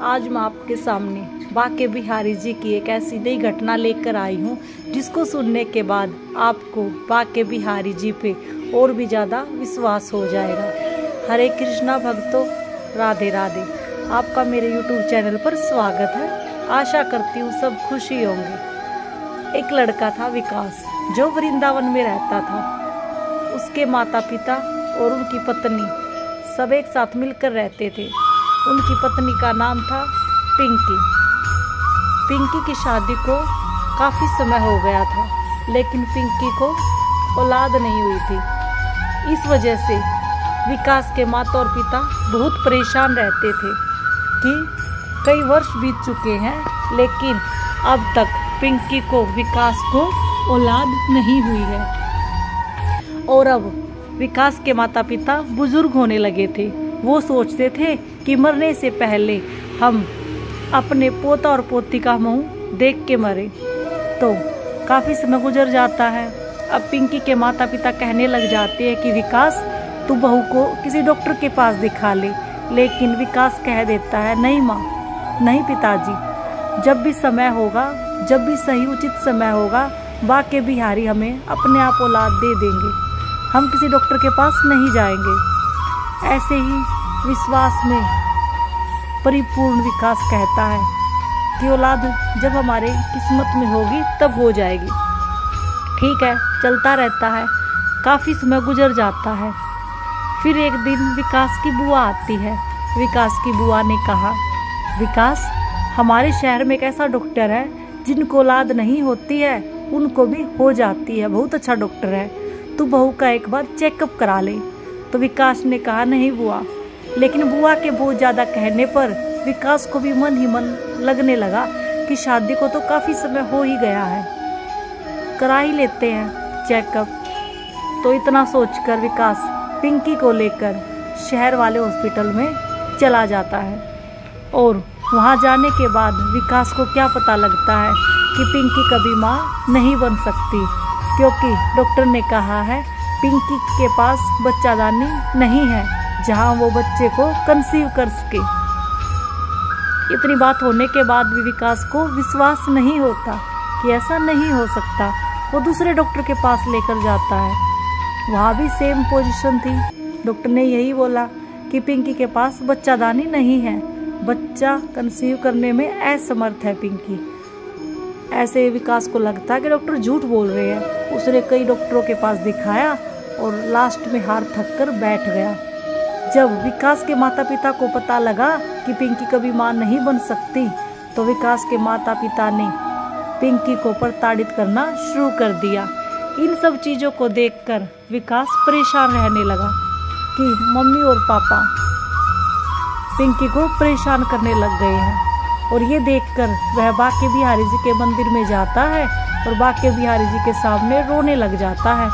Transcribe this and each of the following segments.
आज मैं आपके सामने बाके बिहारी जी की एक ऐसी नई घटना लेकर आई हूँ जिसको सुनने के बाद आपको बाके बिहारी जी पे और भी ज़्यादा विश्वास हो जाएगा। हरे कृष्णा भक्तों, राधे राधे। आपका मेरे YouTube चैनल पर स्वागत है। आशा करती हूँ सब खुशी होंगे। एक लड़का था विकास, जो वृंदावन में रहता था। उसके माता पिता और उनकी पत्नी सब एक साथ मिलकर रहते थे। उनकी पत्नी का नाम था पिंकी। पिंकी की शादी को काफ़ी समय हो गया था, लेकिन पिंकी को औलाद नहीं हुई थी। इस वजह से विकास के माता और पिता बहुत परेशान रहते थे कि कई वर्ष बीत चुके हैं, लेकिन अब तक पिंकी को, विकास को औलाद नहीं हुई है। और अब विकास के माता पिता बुजुर्ग होने लगे थे। वो सोचते थे कि मरने से पहले हम अपने पोता और पोती का मुंह देख के मरे। तो काफ़ी समय गुजर जाता है। अब पिंकी के माता पिता कहने लग जाते हैं कि विकास, तू बहू को किसी डॉक्टर के पास दिखा ले। लेकिन विकास कह देता है, नहीं माँ, नहीं पिताजी, जब भी समय होगा, जब भी सही उचित समय होगा, बाके बिहारी हमें अपने आप औलाद दे देंगे। हम किसी डॉक्टर के पास नहीं जाएंगे। ऐसे ही विश्वास में परिपूर्ण विकास कहता है कि औलाद जब हमारे किस्मत में होगी तब हो जाएगी। ठीक है, चलता रहता है। काफ़ी समय गुजर जाता है। फिर एक दिन विकास की बुआ आती है। विकास की बुआ ने कहा, विकास, हमारे शहर में एक ऐसा डॉक्टर है जिनको औलाद नहीं होती है उनको भी हो जाती है। बहुत अच्छा डॉक्टर है, तू बहू का एक बार चेकअप करा ले। तो विकास ने कहा, नहीं बुआ। लेकिन बुआ के बहुत ज़्यादा कहने पर विकास को भी मन ही मन लगने लगा कि शादी को तो काफ़ी समय हो ही गया है, करा ही लेते हैं चेकअप। तो इतना सोचकर विकास पिंकी को लेकर शहर वाले हॉस्पिटल में चला जाता है। और वहाँ जाने के बाद विकास को क्या पता लगता है कि पिंकी कभी माँ नहीं बन सकती, क्योंकि डॉक्टर ने कहा है पिंकी के पास बच्चादानी नहीं है जहां वो बच्चे को कंसीव कर सके। इतनी बात होने के बाद भी विकास को विश्वास नहीं होता कि ऐसा नहीं हो सकता। वो दूसरे डॉक्टर के पास लेकर जाता है। वहाँ भी सेम पोजीशन थी। डॉक्टर ने यही बोला कि पिंकी के पास बच्चादानी नहीं है, बच्चा कंसीव करने में असमर्थ है पिंकी। ऐसे विकास को लगता है कि डॉक्टर झूठ बोल रहे हैं। उसने कई डॉक्टरों के पास दिखाया और लास्ट में हार थक कर बैठ गया। जब विकास के माता पिता को पता लगा कि पिंकी कभी मां नहीं बन सकती, तो विकास के माता पिता ने पिंकी को प्रताड़ित करना शुरू कर दिया। इन सब चीज़ों को देखकर विकास परेशान रहने लगा कि मम्मी और पापा पिंकी को परेशान करने लग गए हैं। और ये देखकर वह बाके बिहारी जी के मंदिर में जाता है और बाके बिहारी जी के सामने रोने लग जाता है।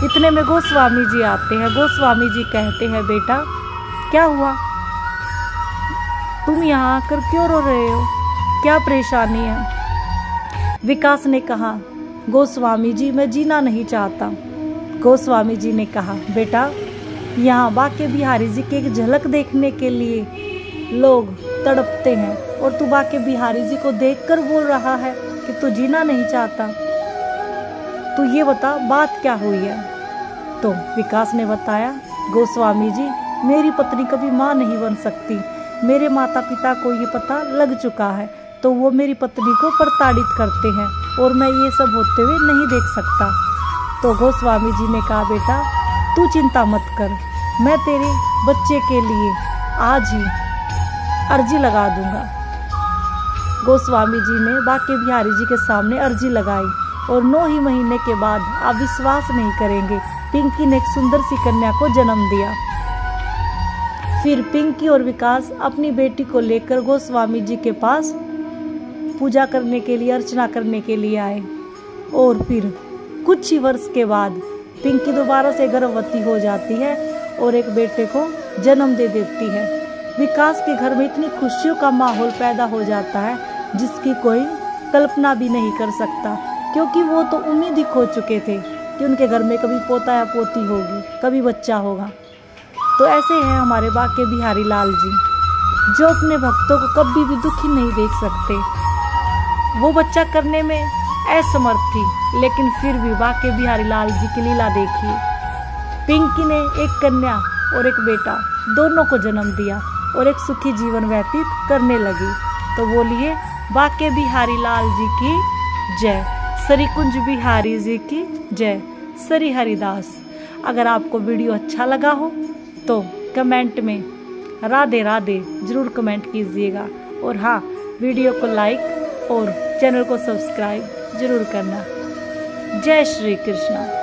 इतने में गोस्वामी जी आते हैं। गोस्वामी जी कहते हैं, बेटा क्या हुआ, तुम यहाँ आकर क्यों रो रहे हो, क्या परेशानी है? विकास ने कहा, गोस्वामी जी, मैं जीना नहीं चाहता। गोस्वामी जी ने कहा, बेटा, यहाँ बाके बिहारी जी की एक झलक देखने के लिए लोग तड़पते हैं और तू बाके बिहारी जी को देखकर बोल रहा है कि तू जीना नहीं चाहता। तू ये बता, बात क्या हुई है? तो विकास ने बताया, गोस्वामी जी, मेरी पत्नी कभी माँ नहीं बन सकती। मेरे माता पिता को ये पता लग चुका है, तो वो मेरी पत्नी को प्रताड़ित करते हैं और मैं ये सब होते हुए नहीं देख सकता। तो गोस्वामी जी ने कहा, बेटा तू चिंता मत कर, मैं तेरे बच्चे के लिए आज ही अर्जी लगा दूंगा। गोस्वामी जी ने बाके बिहारी जी के सामने अर्जी लगाई और 9 ही महीने के बाद, आप विश्वास नहीं करेंगे, पिंकी ने एक सुंदर सी कन्या को जन्म दिया। फिर पिंकी और विकास अपनी बेटी को लेकर गोस्वामी जी के पास पूजा करने के लिए, अर्चना करने के लिए आए। और फिर कुछ ही वर्ष के बाद पिंकी दोबारा से गर्भवती हो जाती है और एक बेटे को जन्म दे देती है। विकास के घर में इतनी खुशियों का माहौल पैदा हो जाता है जिसकी कोई कल्पना भी नहीं कर सकता, क्योंकि वो तो उम्मीद ही खो चुके थे कि उनके घर में कभी पोता या पोती होगी, कभी बच्चा होगा। तो ऐसे हैं हमारे बाके बिहारी लाल जी। जो अपने भक्तों को कभी भी दुखी नहीं देख सकते। वो बच्चा करने में असमर्थ थी, लेकिन फिर भी बांके बिहारी लाल जी की लीला देखिए। पिंकी ने एक कन्या और एक बेटा दोनों को जन्म दिया और एक सुखी जीवन व्यतीत करने लगी। तो बोलिए बांके बिहारी लाल जी की जय, श्री कुंज बिहारी जी की जय, श्री हरिदास। अगर आपको वीडियो अच्छा लगा हो तो कमेंट में राधे राधे जरूर कमेंट कीजिएगा, और हाँ, वीडियो को लाइक और चैनल को सब्सक्राइब जरूर करना। जय श्री कृष्णा।